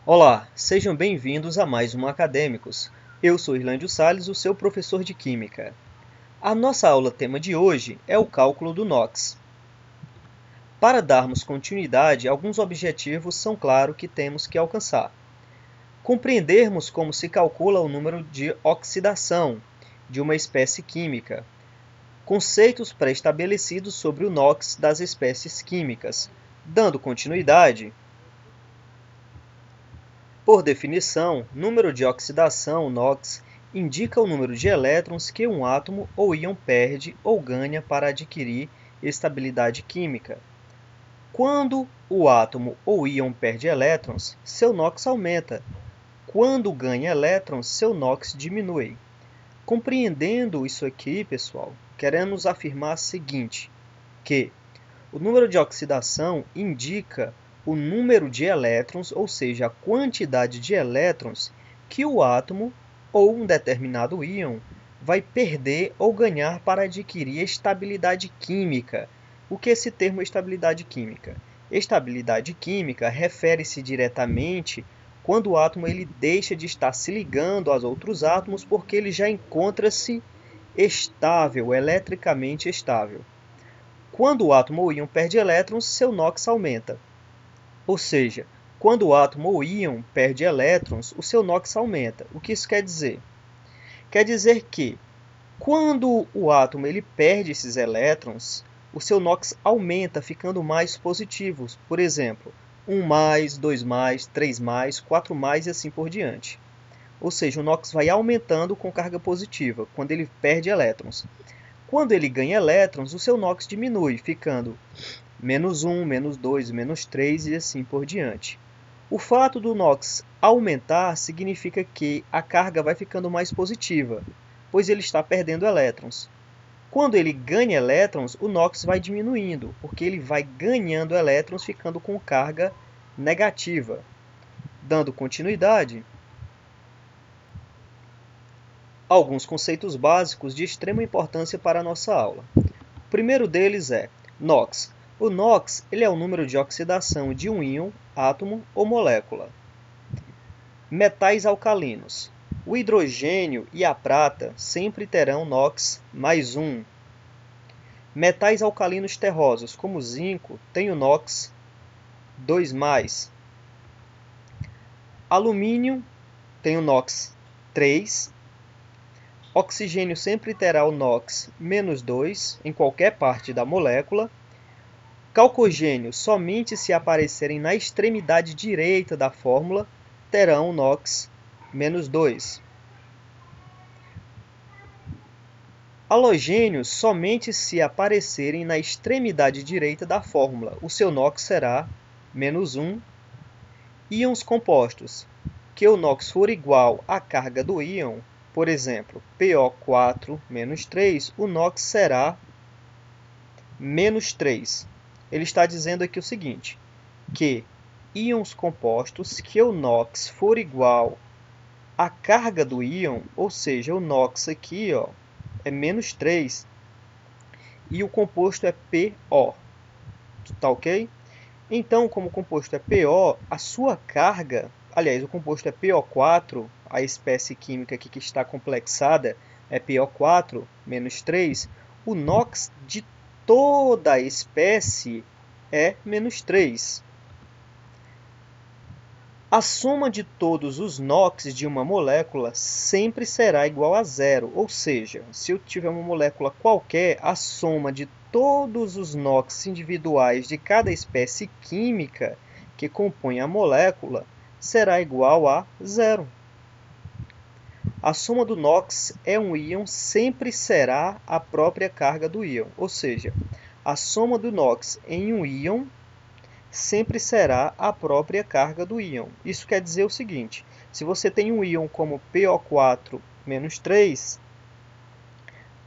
Olá, sejam bem-vindos a mais um Acadêmicos. Eu sou Irlândio Salles, o seu professor de Química. A nossa aula tema de hoje é o cálculo do NOx. Para darmos continuidade, alguns objetivos são claro que temos que alcançar. Compreendermos como se calcula o número de oxidação de uma espécie química. Conceitos pré-estabelecidos sobre o NOx das espécies químicas. Dando continuidade, por definição, número de oxidação, NOx, indica o número de elétrons que um átomo ou íon perde ou ganha para adquirir estabilidade química. Quando o átomo ou íon perde elétrons, seu NOx aumenta. Quando ganha elétrons, seu NOx diminui. Compreendendo isso aqui, pessoal, queremos afirmar o seguinte, que o número de oxidação indica o número de elétrons, ou seja, a quantidade de elétrons que o átomo ou um determinado íon vai perder ou ganhar para adquirir estabilidade química. O que é esse termo estabilidade química? Estabilidade química refere-se diretamente quando o átomo ele deixa de estar se ligando aos outros átomos porque ele já encontra-se estável, eletricamente estável. Quando o átomo ou íon perde elétrons, seu NOx aumenta. Ou seja, quando o átomo ou íon perde elétrons, o seu NOx aumenta. O que isso quer dizer? Quer dizer que, quando o átomo ele perde esses elétrons, o seu NOx aumenta, ficando mais positivos. Por exemplo, 1+, 2+, 3+, 4+, e assim por diante. Ou seja, o NOx vai aumentando com carga positiva, quando ele perde elétrons. Quando ele ganha elétrons, o seu NOx diminui, ficando -1, -2, -3 e assim por diante. O fato do NOx aumentar significa que a carga vai ficando mais positiva, pois ele está perdendo elétrons. Quando ele ganha elétrons, o NOx vai diminuindo, porque ele vai ganhando elétrons, ficando com carga negativa. Dando continuidade, alguns conceitos básicos de extrema importância para a nossa aula. O primeiro deles é NOx. O NOx ele é o número de oxidação de um íon, átomo ou molécula. Metais alcalinos. O hidrogênio e a prata sempre terão NOx mais 1. Metais alcalinos terrosos, como o zinco, têm o NOx 2+. Alumínio tem o NOx 3. Oxigênio sempre terá o NOx -2 em qualquer parte da molécula. Calcogênio, somente se aparecerem na extremidade direita da fórmula, terão o NOx -2. Halogênios, somente se aparecerem na extremidade direita da fórmula, o seu NOx será -1. Íons compostos, que o NOx for igual à carga do íon, por exemplo, PO4-3, o NOx será -3. Ele está dizendo aqui o seguinte, que íons compostos que o NOx for igual à carga do íon, ou seja, o NOx aqui é -3, e o composto é PO. Tá ok? Então, como o composto é PO, a sua carga, aliás, o composto é PO4, a espécie química aqui que está complexada é PO4-3, o NOx de toda a espécie é -3. A soma de todos os NOx de uma molécula sempre será igual a zero, ou seja, se eu tiver uma molécula qualquer, a soma de todos os NOx individuais de cada espécie química que compõe a molécula será igual a zero. A soma do NOx é um íon sempre será a própria carga do íon, ou seja, a soma do NOx em um íon sempre será a própria carga do íon. Isso quer dizer o seguinte, se você tem um íon como PO4-3,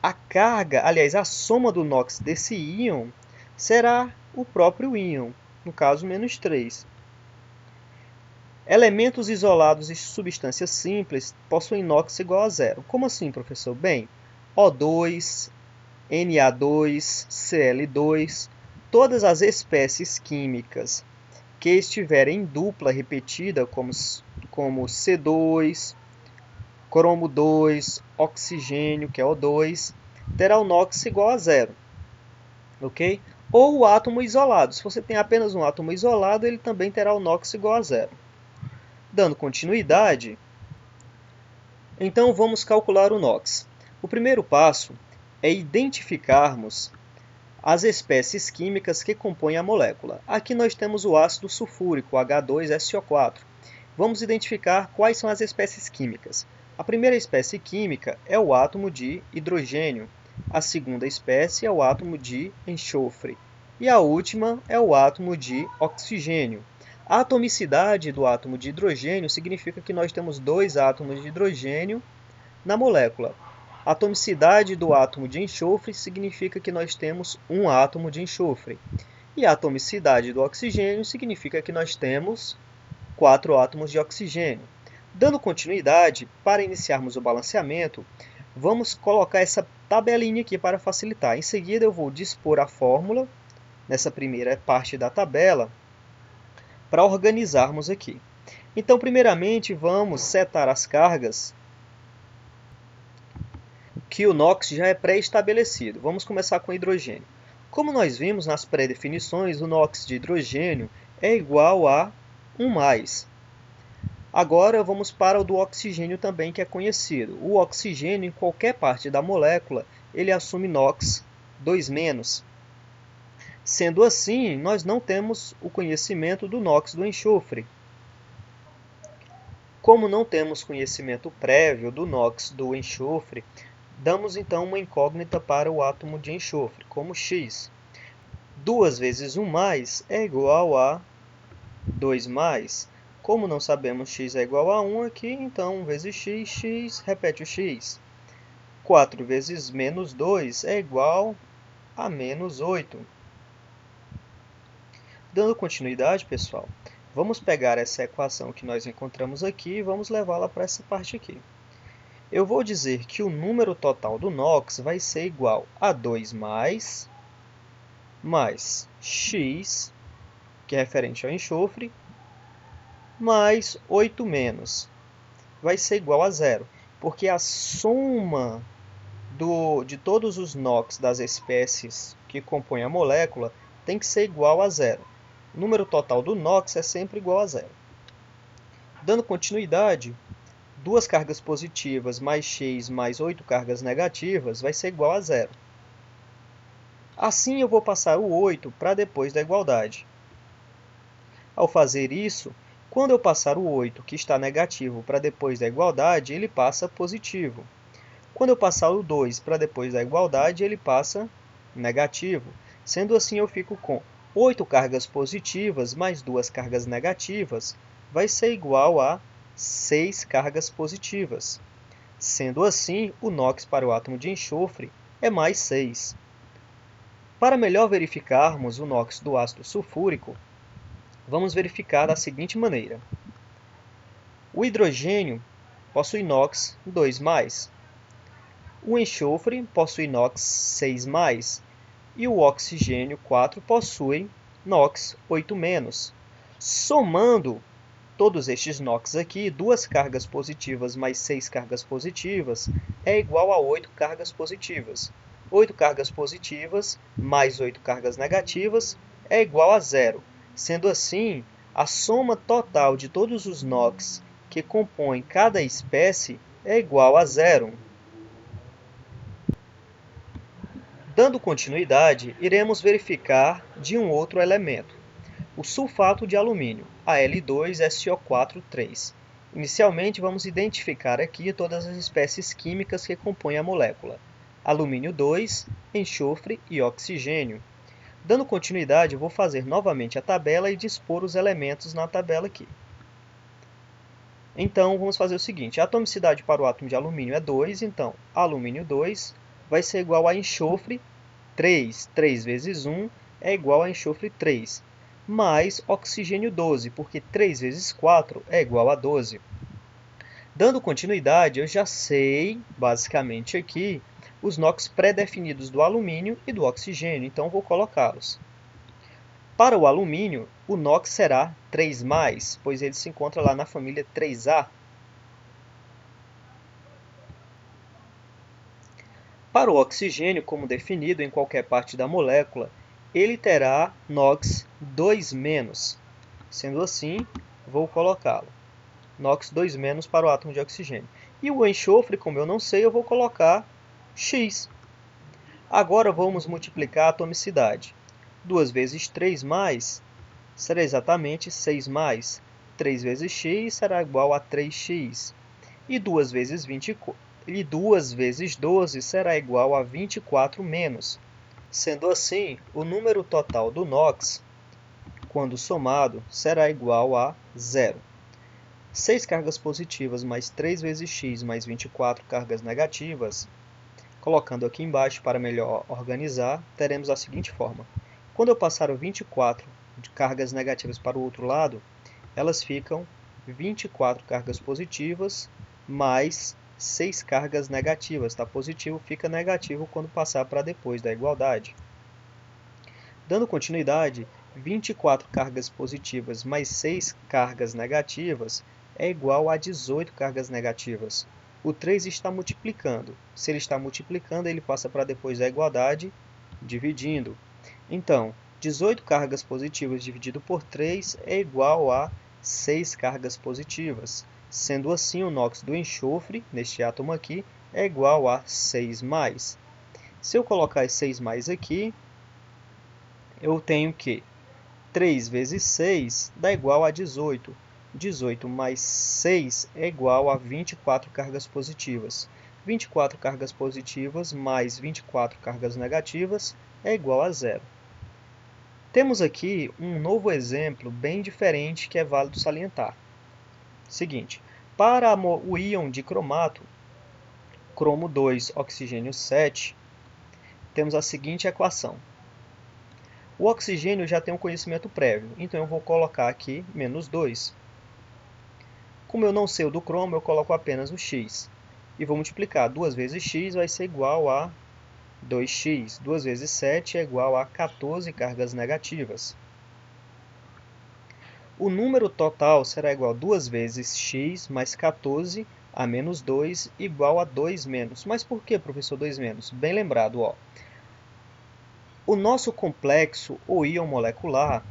a carga, aliás, a soma do NOx desse íon será o próprio íon, no caso, -3. Elementos isolados e substâncias simples possuem NOx igual a zero. Como assim, professor? Bem, O2, Na2, Cl2, todas as espécies químicas que estiver em dupla repetida, como C2, cromo 2, oxigênio, que é O2, terá o NOx igual a zero. Ok? Ou o átomo isolado. Se você tem apenas um átomo isolado, ele também terá o NOx igual a zero. Dando continuidade, então vamos calcular o NOx. O primeiro passo é identificarmos as espécies químicas que compõem a molécula. Aqui nós temos o ácido sulfúrico, H2SO4. Vamos identificar quais são as espécies químicas. A primeira espécie química é o átomo de hidrogênio. A segunda espécie é o átomo de enxofre. E a última é o átomo de oxigênio. A atomicidade do átomo de hidrogênio significa que nós temos 2 átomos de hidrogênio na molécula. A atomicidade do átomo de enxofre significa que nós temos um átomo de enxofre. E a atomicidade do oxigênio significa que nós temos 4 átomos de oxigênio. Dando continuidade, para iniciarmos o balanceamento, vamos colocar essa tabelinha aqui para facilitar. Em seguida, eu vou dispor a fórmula nessa primeira parte da tabela para organizarmos aqui. Então, primeiramente, vamos setar as cargas que o NOx já é pré-estabelecido. Vamos começar com hidrogênio. Como nós vimos nas pré-definições, o NOx de hidrogênio é igual a 1+. Agora vamos para o do oxigênio também, que é conhecido. O oxigênio, em qualquer parte da molécula, ele assume NOx 2-. Sendo assim, nós não temos o conhecimento do NOx do enxofre. Como não temos conhecimento prévio do NOx do enxofre, damos então uma incógnita para o átomo de enxofre, como X. 2 vezes 1+ é igual a 2+. Como não sabemos x é igual a 1 aqui, então 1 vezes x, x repete o x. 4 vezes menos 2 é igual a menos 8. Dando continuidade, pessoal, vamos pegar essa equação que nós encontramos aqui e vamos levá-la para essa parte aqui. Eu vou dizer que o número total do NOx vai ser igual a 2+, mais x, que é referente ao enxofre, mais 8-, vai ser igual a zero, porque a soma de todos os NOx das espécies que compõem a molécula tem que ser igual a zero. O número total do NOx é sempre igual a zero. Dando continuidade, 2 cargas positivas mais x mais 8 cargas negativas vai ser igual a zero. Assim, eu vou passar o 8 para depois da igualdade. Ao fazer isso, quando eu passar o 8, que está negativo, para depois da igualdade, ele passa positivo. Quando eu passar o 2 para depois da igualdade, ele passa negativo. Sendo assim, eu fico com 8 cargas positivas mais 2 cargas negativas, vai ser igual a 6 cargas positivas. Sendo assim, o NOx para o átomo de enxofre é mais 6. Para melhor verificarmos o NOx do ácido sulfúrico, vamos verificar da seguinte maneira. O hidrogênio possui NOx 2+. O enxofre possui NOx 6+. E o oxigênio 4 possui NOx 8-. Somando todos estes NOx aqui, 2 cargas positivas mais 6 cargas positivas é igual a 8 cargas positivas. 8 cargas positivas mais 8 cargas negativas é igual a zero. Sendo assim, a soma total de todos os NOx que compõem cada espécie é igual a zero. Dando continuidade, iremos verificar de um outro elemento, o sulfato de alumínio, Al2SO4 3. Inicialmente, vamos identificar aqui todas as espécies químicas que compõem a molécula, alumínio 2, enxofre e oxigênio. Dando continuidade, eu vou fazer novamente a tabela e dispor os elementos na tabela aqui. Então, vamos fazer o seguinte, a atomicidade para o átomo de alumínio é 2, então, alumínio 2 vai ser igual a enxofre 3. 3 vezes 1 é igual a enxofre 3, mais oxigênio 12, porque 3 vezes 4 é igual a 12. Dando continuidade, eu já sei, basicamente aqui, os NOx pré-definidos do alumínio e do oxigênio, então vou colocá-los. Para o alumínio, o NOx será 3+, pois ele se encontra lá na família 3A. Para o oxigênio, como definido em qualquer parte da molécula, ele terá NOx 2-. Sendo assim, vou colocá-lo. NOx 2- para o átomo de oxigênio. E o enxofre, como eu não sei, eu vou colocar X. Agora vamos multiplicar a atomicidade. 2 vezes 3+, será exatamente 6+. 3 vezes x será igual a 3x. E 2 vezes 12 será igual a 24-. Sendo assim, o número total do NOx, quando somado, será igual a 0. 6 cargas positivas mais 3 vezes x mais 24 cargas negativas. Colocando aqui embaixo para melhor organizar, teremos a seguinte forma. Quando eu passar o 24 de cargas negativas para o outro lado, elas ficam 24 cargas positivas mais 6 cargas negativas. Tá? Positivo fica negativo quando passar para depois da igualdade. Dando continuidade, 24 cargas positivas mais 6 cargas negativas é igual a 18 cargas negativas. O 3 está multiplicando. Se ele está multiplicando, ele passa para depois da igualdade, dividindo. Então, 18 cargas positivas dividido por 3 é igual a 6 cargas positivas. Sendo assim, o NOx do enxofre, neste átomo aqui, é igual a 6+. Se eu colocar esse 6+ aqui, eu tenho que 3 vezes 6 dá igual a 18. 18 mais 6 é igual a 24 cargas positivas. 24 cargas positivas mais 24 cargas negativas é igual a 0. Temos aqui um novo exemplo bem diferente que é válido salientar. Seguinte, para o íon de cromato, cromo 2, oxigênio 7, temos a seguinte equação. O oxigênio já tem um conhecimento prévio, então eu vou colocar aqui -2. Como eu não sei o do cromo, eu coloco apenas o x. E vou multiplicar. 2 vezes x vai ser igual a 2x. 2 vezes 7 é igual a 14 cargas negativas. O número total será igual a 2 vezes x mais 14 a menos 2 igual a 2-. Mas por que, professor, 2-? Bem lembrado, ó. O nosso complexo, ou íon molecular,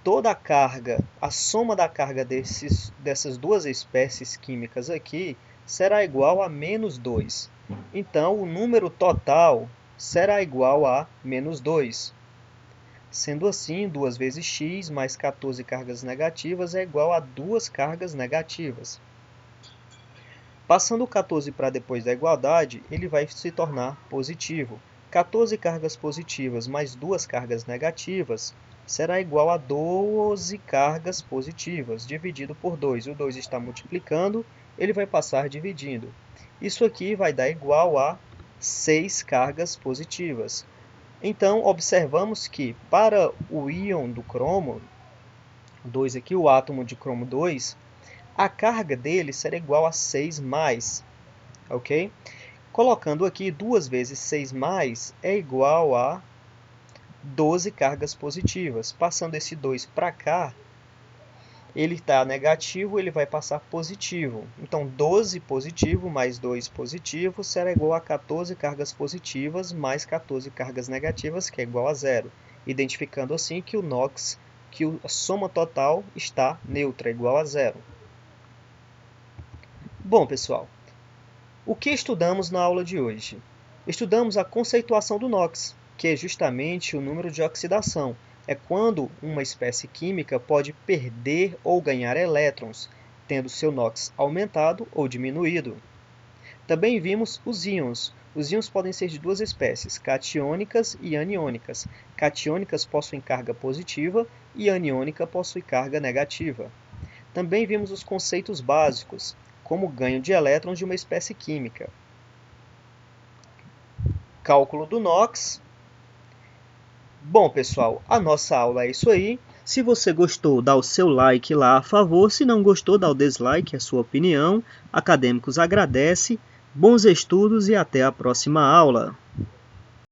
toda a carga, a soma da carga dessas duas espécies químicas aqui será igual a -2. Então, o número total será igual a -2. Sendo assim, 2 vezes x mais 14 cargas negativas é igual a 2 cargas negativas. Passando o 14 para depois da igualdade, ele vai se tornar positivo. 14 cargas positivas mais 2 cargas negativas será igual a 12 cargas positivas, dividido por 2. O 2 está multiplicando, ele vai passar dividindo. Isso aqui vai dar igual a 6 cargas positivas. Então, observamos que para o íon do cromo 2 aqui, o átomo de cromo 2, a carga dele será igual a 6+, ok? Colocando aqui 2 vezes 6+ é igual a 12 cargas positivas. Passando esse 2 para cá, ele está negativo, ele vai passar positivo. Então, 12 positivo mais 2 positivo será igual a 14 cargas positivas mais 14 cargas negativas, que é igual a 0. Identificando assim que o NOx, que a soma total está neutra, igual a 0. Bom, pessoal, o que estudamos na aula de hoje? Estudamos a conceituação do NOx, que é justamente o número de oxidação. É quando uma espécie química pode perder ou ganhar elétrons, tendo seu NOx aumentado ou diminuído. Também vimos os íons. Os íons podem ser de duas espécies, catiônicas e aniônicas. Catiônicas possuem carga positiva e aniônica possui carga negativa. Também vimos os conceitos básicos, como o ganho de elétrons de uma espécie química. Cálculo do NOx. Bom, pessoal, a nossa aula é isso aí. Se você gostou, dá o seu like lá a favor. Se não gostou, dá o dislike, é a sua opinião. Acadêmicos agradece. Bons estudos e até a próxima aula.